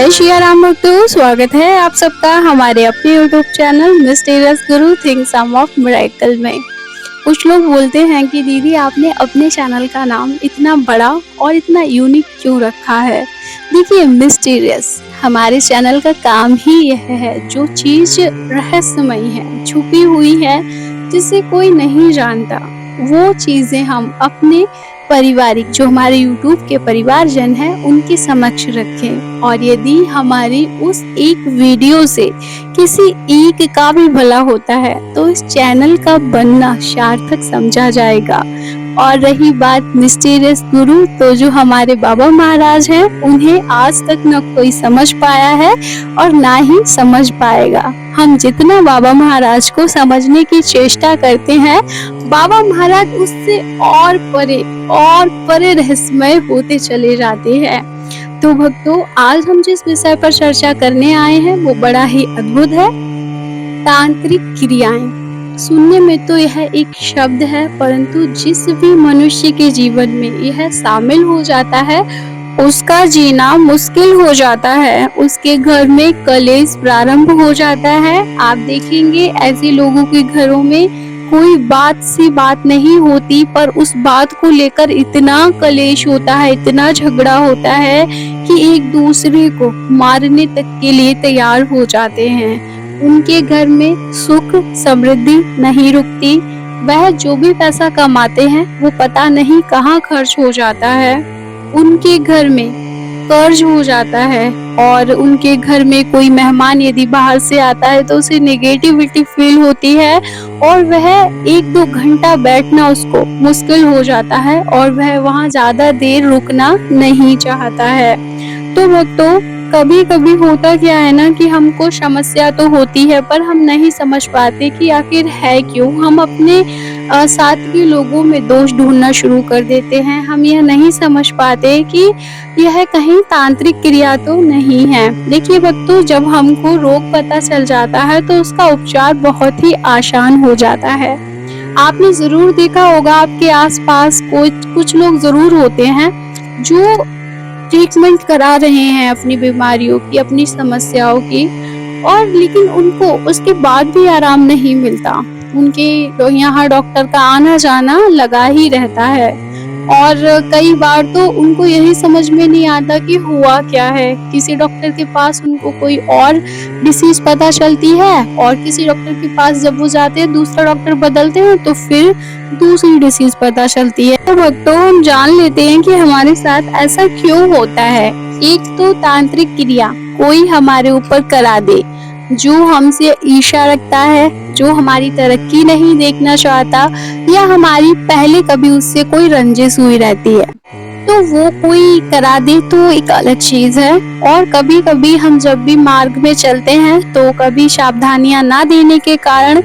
जय श्री राम भक्तों, स्वागत है आप सबका हमारे अपने YouTube channel mysterious Guru things of miracle में। कुछ लोग बोलते हैं कि दीदी आपने अपने चैनल का नाम इतना बड़ा और इतना यूनिक क्यों रखा है। देखिए, मिस्टीरियस हमारे चैनल का काम ही यह है, जो चीज रहस्यमयी है, छुपी हुई है, जिसे कोई नहीं जानता, वो चीजें हम अपने पारिवारिक जो हमारे YouTube के परिवारजन हैं उनके समक्ष रखें। और यदि हमारी उस एक वीडियो से किसी एक का भी भला होता है तो इस चैनल का बनना सार्थक समझा जाएगा। और रही बात मिस्टीरियस गुरु, तो जो हमारे बाबा महाराज हैं उन्हें आज तक न कोई समझ पाया है और ना ही समझ पाएगा। हम जितना बाबा महाराज को समझने की चेष्टा करते हैं, बाबा महाराज उससे और परे रहस्यमय होते चले जाते हैं। तो भक्तों, आज हम जिस विषय पर चर्चा करने आए हैं वो बड़ा ही अद्भुत है, तांत्रिक क्रियाएं। सुनने में तो यह एक शब्द है, परंतु जिस भी मनुष्य के जीवन में यह शामिल हो जाता है उसका जीना मुश्किल हो जाता है, उसके घर में कलेश प्रारंभ हो जाता है। आप देखेंगे ऐसे लोगों के घरों में कोई बात सी बात नहीं होती, पर उस बात को लेकर इतना कलेश होता है, इतना झगड़ा होता है कि एक दूसरे को मारने तक के लिए तैयार हो जाते हैं। उनके घर में सुख समृद्धि नहीं रुकती, वह जो भी पैसा कमाते हैं वो पता नहीं कहाँ खर्च हो जाता है। उनके घर में कर्ज हो जाता है और उनके घर में कोई मेहमान यदि बाहर से आता है तो उसे नेगेटिविटी फील होती है और वह 1-2 घंटा बैठना उसको मुश्किल हो जाता है और वह वहाँ ज्यादा देर रुकना नहीं चाहता है। तो भक्तों, कभी कभी होता क्या है ना कि हमको समस्या तो होती है पर हम नहीं समझ पाते कि आखिर है क्यों। हम अपने साथ के लोगों में दोष ढूंढना शुरू कर देते हैं। हम यह नहीं समझ पाते कि यह कहीं तांत्रिक क्रिया तो नहीं है। देखिए भक्तों, जब हमको रोग पता चल जाता है तो उसका उपचार बहुत ही आसान हो जाता है। आपने जरूर देखा होगा, आपके आसपास कुछ लोग जरूर होते हैं जो ट्रीटमेंट करा रहे हैं अपनी बीमारियों की, अपनी समस्याओं की, और लेकिन उनको उसके बाद भी आराम नहीं मिलता। उनके यहाँ डॉक्टर का आना जाना लगा ही रहता है और कई बार तो उनको यही समझ में नहीं आता कि हुआ क्या है। किसी डॉक्टर के पास उनको कोई और डिसीज पता चलती है और किसी डॉक्टर के पास जब वो जाते हैं, दूसरा डॉक्टर बदलते हैं तो फिर दूसरी डिसीज पता चलती है। तो भक्तों, हम जान लेते हैं कि हमारे साथ ऐसा क्यों होता है। एक तो तांत्रिक क्रिया कोई हमारे ऊपर करा दे, जो हमसे ईर्ष्या रखता है, जो हमारी तरक्की नहीं देखना चाहता, या हमारी पहले कभी उससे कोई रंजिश हुई रहती है, तो वो कोई करा दे तो एक अलग चीज है। और कभी कभी हम जब भी मार्ग में चलते हैं तो कभी सावधानियां ना देने के कारण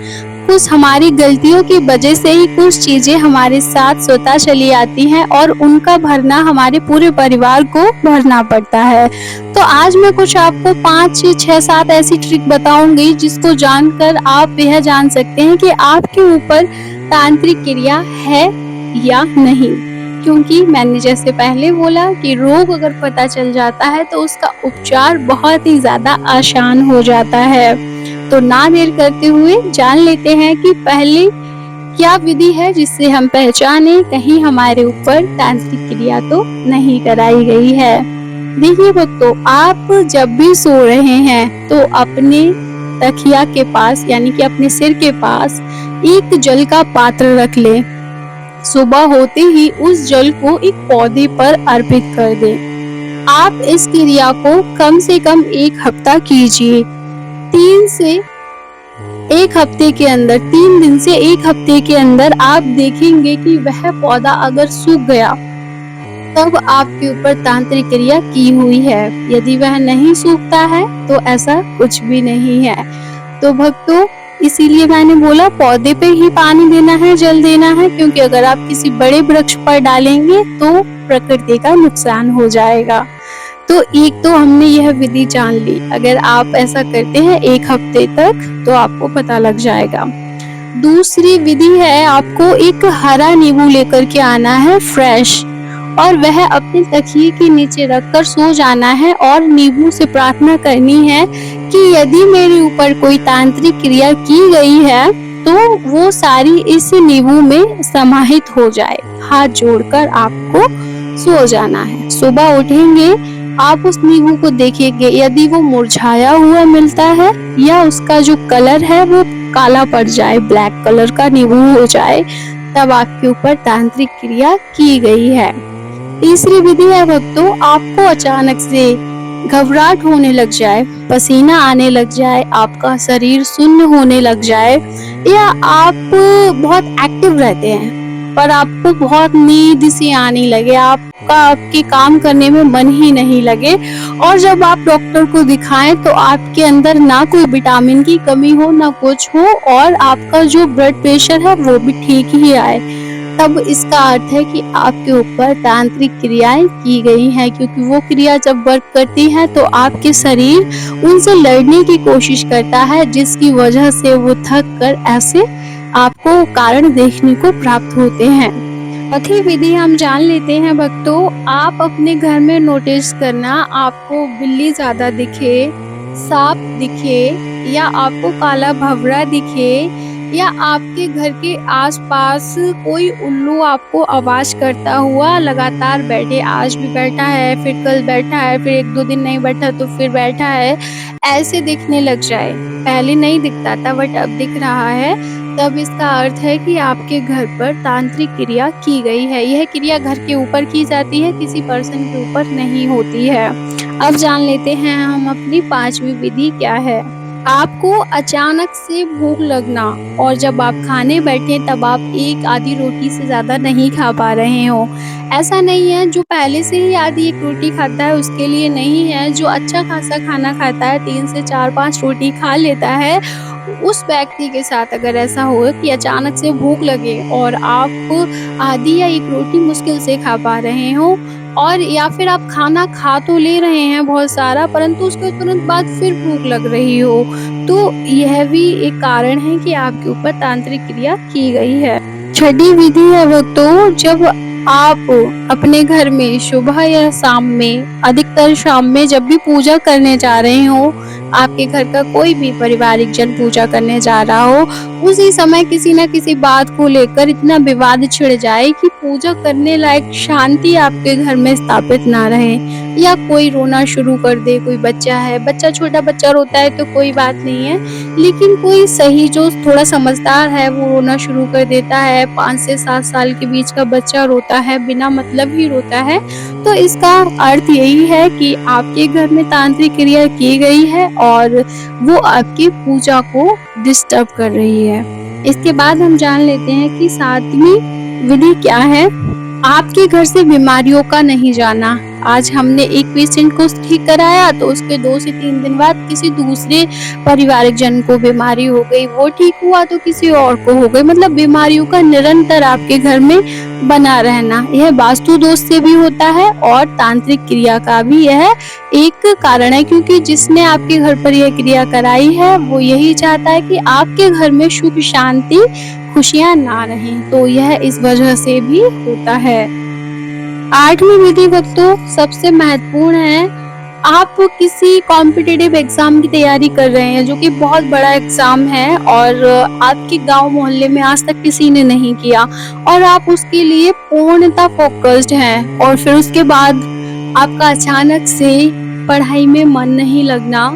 कुछ हमारी गलतियों की वजह से ही कुछ चीजें हमारे साथ स्वतः चली आती हैं और उनका भरना हमारे पूरे परिवार को भरना पड़ता है। तो आज मैं कुछ आपको 5, 6, 7 ऐसी ट्रिक बताऊंगी जिसको जानकर आप यह जान सकते हैं कि आपके ऊपर तांत्रिक क्रिया है या नहीं। क्योंकि मैंने जैसे पहले बोला कि रोग अगर पता चल जाता है तो उसका उपचार बहुत ही ज्यादा आसान हो जाता है। तो ना देर करते हुए जान लेते हैं कि पहले क्या विधि है जिससे हम पहचाने कहीं हमारे ऊपर तांत्रिक क्रिया तो नहीं कराई गई है। देखिए भक्तों, आप जब भी सो रहे हैं तो अपने तकिया के पास यानी कि अपने सिर के पास एक जल का पात्र रख लें। सुबह होते ही उस जल को एक पौधे पर अर्पित कर दें। आप इस क्रिया को कम से कम 1 हफ्ता कीजिए। 3 दिन से 1 हफ्ते के अंदर आप देखेंगे कि वह पौधा अगर सूख गया तब आपके ऊपर तांत्रिक क्रिया की हुई है। यदि वह नहीं सूखता है तो ऐसा कुछ भी नहीं है। तो भक्तों, इसीलिए मैंने बोला पौधे पे ही पानी देना है, जल देना है, क्योंकि अगर आप किसी बड़े वृक्ष पर डालेंगे तो प्रकृति का नुकसान हो जाएगा। तो एक तो हमने यह विधि जान ली। अगर आप ऐसा करते हैं 1 हफ्ते तक तो आपको पता लग जाएगा। दूसरी विधि है, आपको एक हरा नींबू लेकर के आना है फ्रेश, और वह अपने तकिए के नीचे रखकर सो जाना है और नींबू से प्रार्थना करनी है कि यदि मेरे ऊपर कोई तांत्रिक क्रिया की गई है तो वो सारी इस नींबू में समाहित हो जाए। हाथ जोड़कर आपको सो जाना है। सुबह उठेंगे, आप उस नींबू को देखेंगे, यदि वो मुरझाया हुआ मिलता है या उसका जो कलर है वो काला पड़ जाए, ब्लैक कलर का नींबू हो जाए, तब आपके ऊपर तांत्रिक क्रिया की गई है। तीसरी विधि है भक्तों, आपको अचानक से घबराहट होने लग जाए, पसीना आने लग जाए, आपका शरीर सुन्न होने लग जाए या आप बहुत एक्टिव रहते हैं पर आपको बहुत नींद सी आने लगे, आपके काम करने में मन ही नहीं लगे और जब आप डॉक्टर को दिखाएं तो आपके अंदर ना कोई विटामिन की कमी हो ना कुछ हो और आपका जो ब्लड प्रेशर है वो भी ठीक ही आए, तब इसका अर्थ है कि आपके ऊपर तांत्रिक क्रियाएं की गई हैं, क्योंकि वो क्रिया जब वर्क करती है तो आपके शरीर उनसे लड़ने की कोशिश करता है, जिसकी वजह से वो थक कर ऐसे आपको कारण देखने को प्राप्त होते हैं। चौथी विधि हम जान लेते हैं भक्तों, आप अपने घर में नोटिस करना, आपको बिल्ली ज्यादा दिखे, सांप दिखे या आपको काला भंवरा दिखे या आपके घर के आसपास कोई उल्लू आपको आवाज करता हुआ लगातार बैठे, आज भी बैठा है, फिर कल बैठा है, फिर 1-2 दिन नहीं बैठा तो फिर बैठा है, ऐसे दिखने लग जाए। पहले नहीं दिखता था बट अब दिख रहा है, तब इसका अर्थ है कि आपके घर पर तांत्रिक क्रिया की गई है। यह क्रिया घर के ऊपर की जाती है, किसी पर्सन के ऊपर नहीं होती है। अब जान लेते हैं हम अपनी 5वीं विधि क्या है। आपको अचानक से भूख लगना और जब आप खाने बैठे तब आप एक आधी रोटी से ज़्यादा नहीं खा पा रहे हो। ऐसा नहीं है जो पहले से ही आधी 1 रोटी खाता है उसके लिए नहीं है, जो अच्छा खासा खाना खाता है 3 से 4-5 रोटी खा लेता है, उस व्यक्ति के साथ अगर ऐसा हो कि अचानक से भूख लगे और आप आधी या 1 रोटी मुश्किल से खा पा रहे हो और या फिर आप खाना खा तो ले रहे हैं बहुत सारा परंतु उसके तुरंत बाद फिर भूख लग रही हो, तो यह भी एक कारण है कि आपके ऊपर तांत्रिक क्रिया की गई है। छठी विधि है भक्तों, जब आप अपने घर में सुबह या शाम में, अधिकतर शाम में जब भी पूजा करने जा रहे हो, आपके घर का कोई भी पारिवारिक जन पूजा करने जा रहा हो, उसी समय किसी न किसी बात को लेकर इतना विवाद छिड़ जाए कि पूजा करने लायक शांति आपके घर में स्थापित ना रहे या कोई रोना शुरू कर दे। कोई बच्चा है, बच्चा छोटा बच्चा रोता है तो कोई बात नहीं है, लेकिन कोई सही जो थोड़ा समझदार है वो रोना शुरू कर देता है। 5 से 7 साल के बीच का बच्चा रोता है, बिना मतलब ही रोता है, तो इसका अर्थ यही है कि आपके घर में तांत्रिक क्रिया की गई है और वो आपकी पूजा को डिस्टर्ब कर रही है। इसके बाद हम जान लेते हैं कि 7वीं विधि क्या है। आपके घर से बीमारियों का नहीं जाना। आज हमने एक पेशेंट को ठीक कराया तो उसके 2 से 3 दिन बाद किसी दूसरे पारिवारिक जन को बीमारी हो गई, वो ठीक हुआ तो किसी और को हो गई, मतलब बीमारियों का निरंतर आपके घर में बना रहना, यह वास्तु दोष से भी होता है और तांत्रिक क्रिया का भी यह एक कारण है, क्योंकि जिसने आपके घर पर यह क्रिया कराई है वो यही चाहता है कि आपके घर में सुख शांति खुशियां ना रहें, तो यह इस वजह से भी होता है। 8वीं विधि भक्तों सबसे महत्वपूर्ण है। आप किसी कॉम्पिटिटिव एग्जाम की तैयारी कर रहे हैं जो कि बहुत बड़ा एग्जाम है और आपके गांव मोहल्ले में आज तक किसी ने नहीं किया और आप उसके लिए पूर्णतः फोकस्ड हैं और फिर उसके बाद आपका अचानक से पढ़ाई में मन नहीं लगना,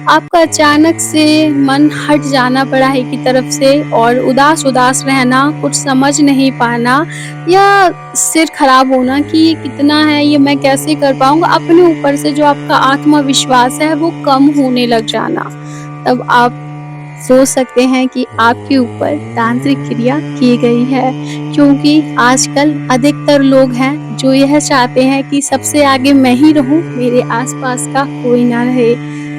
आपका अचानक से मन हट जाना पढ़ाई की तरफ से और उदास रहना, कुछ समझ नहीं पाना या सिर खराब होना कि ये कितना है, ये मैं कैसे कर पाऊंगा, अपने ऊपर से जो आपका आत्मविश्वास है वो कम होने लग जाना, तब आप सोच सकते हैं कि आपके ऊपर तांत्रिक क्रिया की गई है। क्योंकि आजकल अधिकतर लोग हैं जो यह चाहते हैं कि सबसे आगे मैं ही रहूं, मेरे आसपास का कोई ना रहे।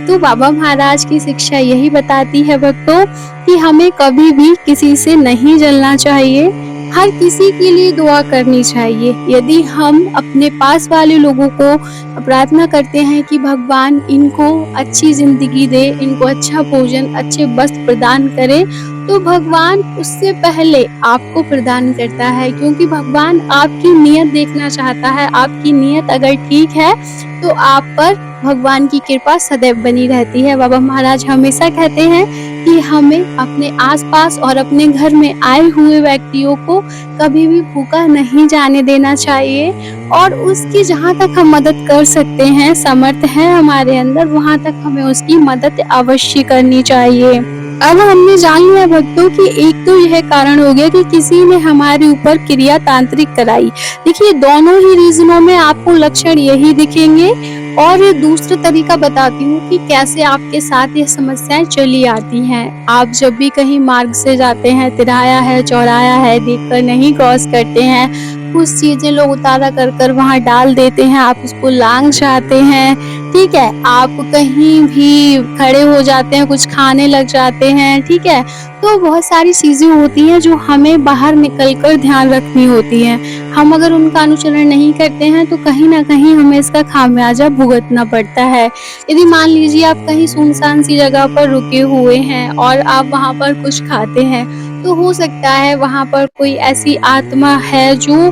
तो बाबा महाराज की शिक्षा यही बताती है भक्तों कि हमें कभी भी किसी से नहीं जलना चाहिए, हर किसी के लिए दुआ करनी चाहिए। यदि हम अपने पास वाले लोगों को प्रार्थना करते हैं कि भगवान इनको अच्छी जिंदगी दे, इनको अच्छा भोजन, अच्छे वस्त्र प्रदान करे, तो भगवान उससे पहले आपको प्रदान करता है, क्योंकि भगवान आपकी नीयत देखना चाहता है। आपकी नीयत अगर ठीक है तो आप पर भगवान की कृपा सदैव बनी रहती है। बाबा महाराज हमेशा कहते हैं कि हमें अपने आसपास और अपने घर में आए हुए व्यक्तियों को कभी भी भूखा नहीं जाने देना चाहिए, और उसकी जहाँ तक हम मदद कर सकते हैं, समर्थ है हमारे अंदर, वहाँ तक हमें उसकी मदद अवश्य करनी चाहिए। अब हमने जान लिया भक्तों कि एक तो यह कारण हो गया कि किसी ने हमारे ऊपर क्रिया तांत्रिक कराई। देखिए दोनों ही रीजनों में आपको लक्षण यही दिखेंगे। और दूसरा तरीका बताती हूँ कि कैसे आपके साथ ये समस्याएं चली आती हैं। आप जब भी कहीं मार्ग से जाते हैं, तिराया है, चौराया है, देखकर नहीं क्रॉस करते हैं, कुछ चीजें लोग उतारा कर कर वहां डाल देते हैं, आप उसको लांग जाते हैं, ठीक है। आप कहीं भी खड़े हो जाते हैं, कुछ खाने लग जाते हैं, ठीक है। तो बहुत सारी चीजें होती हैं जो हमें बाहर निकलकर ध्यान रखनी होती हैं। हम अगर उनका अनुसरण नहीं करते हैं तो कहीं ना कहीं हमें इसका खामियाजा भुगतना पड़ता है। यदि मान लीजिए आप कहीं सुनसान सी जगह पर रुके हुए हैं और आप वहां पर कुछ खाते हैं, तो हो सकता है वहां पर कोई ऐसी आत्मा है जो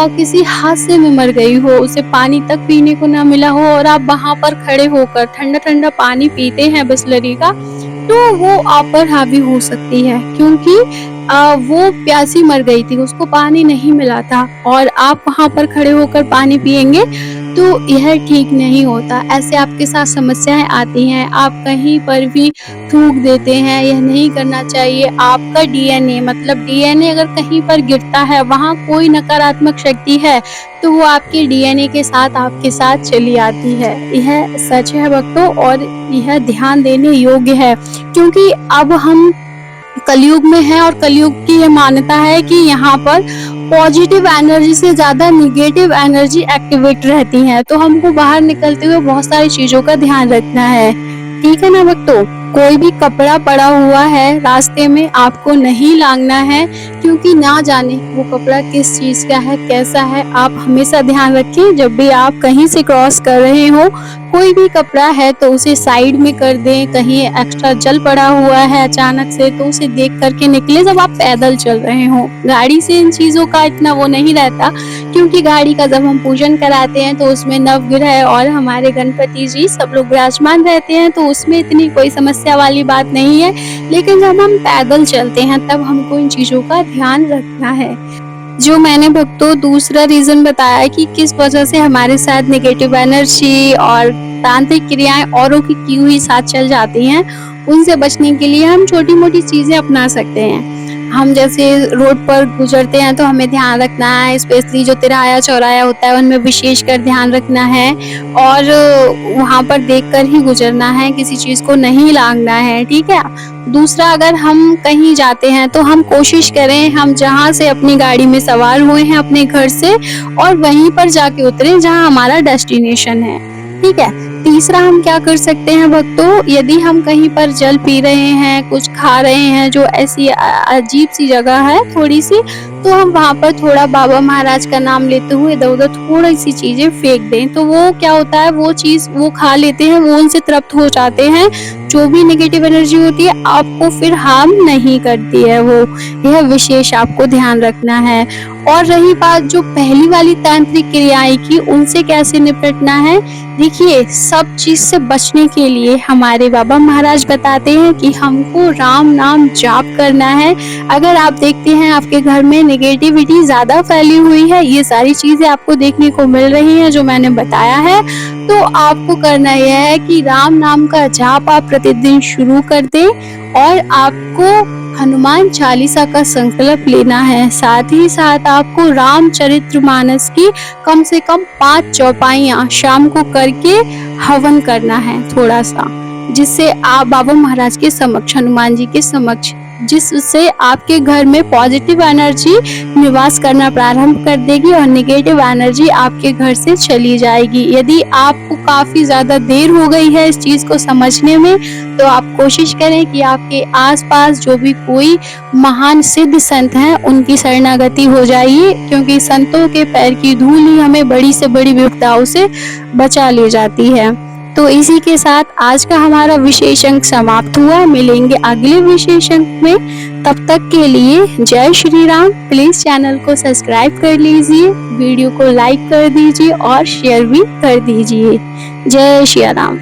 किसी हादसे में मर गई हो, उसे पानी तक पीने को ना मिला हो, और आप वहां पर खड़े होकर ठंडा ठंडा पानी पीते हैं बिसलरी का, तो वो आप पर हावी हो सकती है, क्योंकि वो प्यासी मर गई थी, उसको पानी नहीं मिला था, और आप वहां पर खड़े होकर पानी पिएंगे तो यह ठीक नहीं होता। ऐसे आपके साथ समस्याएं आती हैं, आप कहीं पर भी थूक देते हैं, यह नहीं करना चाहिए। आपका डीएनए, मतलब डीएनए अगर कहीं पर गिरता है, वहां कोई नकारात्मक शक्ति है तो वो आपके डीएनए के साथ आपके साथ चली आती है। यह सच है भक्तों, और यह ध्यान देने योग्य है, क्योंकि अब हम कलयुग में है, और कलयुग की यह मान्यता है कि यहाँ पर पॉजिटिव एनर्जी से ज्यादा निगेटिव एनर्जी एक्टिवेट रहती है। तो हमको बाहर निकलते हुए बहुत सारी चीजों का ध्यान रखना है, ठीक है ना भक्तों। कोई भी कपड़ा पड़ा हुआ है रास्ते में आपको नहीं लांगना है, क्योंकि ना जाने वो कपड़ा किस चीज का है, कैसा है। आप हमेशा ध्यान रखें, जब भी आप कहीं से क्रॉस कर रहे हो, कोई भी कपड़ा है तो उसे साइड में कर दें। कहीं एक्स्ट्रा जल पड़ा हुआ है अचानक से तो उसे देख करके निकले जब आप पैदल चल रहे हो। गाड़ी से इन चीजों का इतना वो नहीं रहता, क्योंकि गाड़ी का जब हम पूजन कराते हैं तो उसमें नवग्रह और हमारे गणपति जी सब लोग विराजमान रहते हैं, तो उसमें इतनी कोई समस्या वाली बात नहीं है। लेकिन जब हम पैदल चलते हैं तब हमको इन चीजों का ध्यान रखना है। जो मैंने भक्तों दूसरा रीजन बताया कि किस वजह से हमारे साथ नेगेटिव एनर्जी और तांत्रिक क्रियाएं औरों की हुई साथ चल जाती हैं, उनसे बचने के लिए हम छोटी मोटी चीजें अपना सकते हैं। हम जैसे रोड पर गुजरते हैं तो हमें ध्यान रखना है, स्पेशली जो तिराया चौराया होता है उनमें विशेष कर ध्यान रखना है, और वहां पर देखकर ही गुजरना है, किसी चीज को नहीं लांघना है, ठीक है। दूसरा, अगर हम कहीं जाते हैं तो हम कोशिश करें हम जहां से अपनी गाड़ी में सवार हुए हैं अपने घर से, और वहीं पर जाके उतरें जहां हमारा डेस्टिनेशन है, ठीक है। तीसरा, हम क्या कर सकते हैं भक्तों, यदि हम कहीं पर जल पी रहे हैं, कुछ खा रहे हैं जो ऐसी अजीब सी जगह है थोड़ी सी, तो हम वहां पर थोड़ा बाबा महाराज का नाम लेते हुए इधर उधर थोड़ी सी चीजें फेंक दें, तो वो क्या होता है, वो चीज वो खा लेते हैं, वो उनसे तृप्त हो जाते हैं। जो भी नेगेटिव एनर्जी होती है आपको फिर हार्म नहीं करती है वो, यह विशेष आपको ध्यान रखना है। और रही बात जो पहली वाली तांत्रिक क्रियाएं की, उनसे कैसे निपटना है, देखिए सब चीज से बचने के लिए हमारे बाबा महाराज बताते हैं कि हमको राम नाम जाप करना है। अगर आप देखते हैं आपके घर में नेगेटिविटी ज्यादा फैली हुई है, ये सारी चीजें आपको देखने को मिल रही हैं जो मैंने बताया है, तो आपको करना यह है कि राम नाम का जाप आप प्रतिदिन शुरू कर दें, और आपको हनुमान चालीसा का संकल्प लेना है। साथ ही साथ आपको रामचरितमानस की कम से कम 5 चौपाइयां शाम को करके हवन करना है थोड़ा सा, जिससे आप बाबा महाराज के समक्ष, हनुमान जी के समक्ष, जिससे आपके घर में पॉजिटिव एनर्जी निवास करना प्रारंभ कर देगी और नेगेटिव एनर्जी आपके घर से चली जाएगी। यदि आपको काफी ज्यादा देर हो गई है इस चीज को समझने में, तो आप कोशिश करें कि आपके आसपास जो भी कोई महान सिद्ध संत हैं उनकी शरणागति हो जाइए, क्योंकि संतों के पैर की धूल ही हमें बड़ी से बड़ी विपदाओं से बचा ले जाती है। तो इसी के साथ आज का हमारा विशेष अंक समाप्त हुआ। मिलेंगे अगले विशेष अंक में। तब तक के लिए जय श्री राम। प्लीज चैनल को सब्सक्राइब कर लीजिए, वीडियो को लाइक कर दीजिए और शेयर भी कर दीजिए। जय श्री राम।